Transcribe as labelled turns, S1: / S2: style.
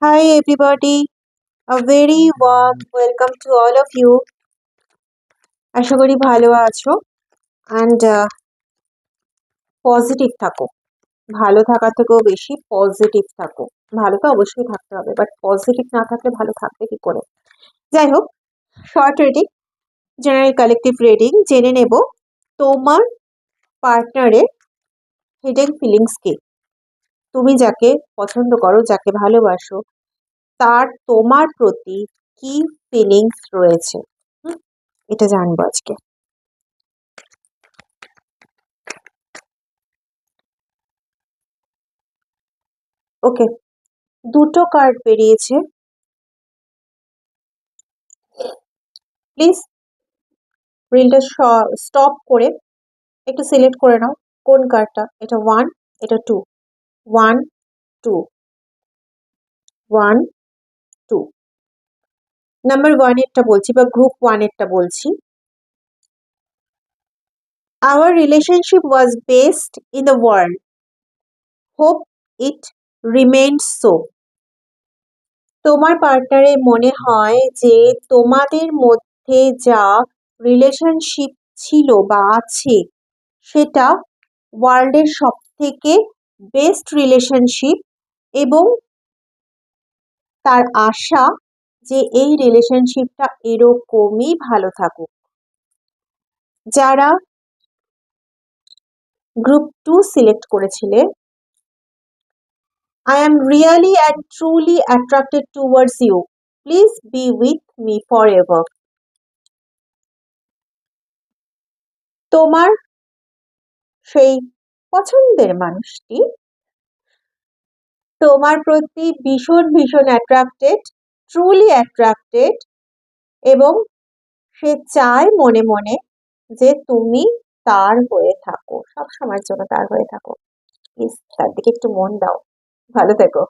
S1: Hi everybody, a very warm welcome to all of you. আশা করি ভালো আছো and positive থাকো। ভালো থাকার থেকেও বেশি পজিটিভ থাকো। ভালো তো অবশ্যই থাকতে হবে, বাট পজিটিভ না থাকলে ভালো থাকবে কি করে? যাই হোক, short reading, general collective reading জেনে নেব তোমার পার্টনারের হিডেন ফিলিংস কি। তুমি যাকে পছন্দ করো, যাকে ভালোবাসো, তার তোমার প্রতি কি ফিলিংস রয়েছে, এটা জানবো আজকে। ওকে, দুটো কার্ড বেরিয়েছে। প্লিজ রিলটা স্টপ করে একটু সিলেক্ট করে নাও কোন কার্ডটা। এটা 1, এটা 2, 1 2 1 2। নাম্বার 1 এরটা বলছি বা গ্রুপ 1 এরটা বলছি। Our relationship was based in the world. Hope it remains so. তোমার পার্টনারের মনে হয় যে তোমাদের মধ্যে যা রিলেশনশিপ ছিল বা আছে সেটা ওয়ার্ল্ডের সব থেকে বেস্ট রিলেশনশিপ, এবং তার আশা যে এই রিলেশনশিপটা এরকমই ভালো থাকুক। যারা গ্রুপ 2 সিলেক্ট করেছিলে, I am really and truly attracted towards you. Please be with me forever. তোমার সেই পছন্দের মানুষটি তোমার প্রতি ভীষণ ভীষণ অ্যাট্রাক্টেড, ট্রুলি অ্যাট্রাক্টেড, এবং সে চায় মনে মনে যে তুমি তার হয়ে থাকো, সব সময়ের জন্য তার হয়ে থাকো। প্লিজ তার দিকে একটু মন দাও। ভালো থেকো।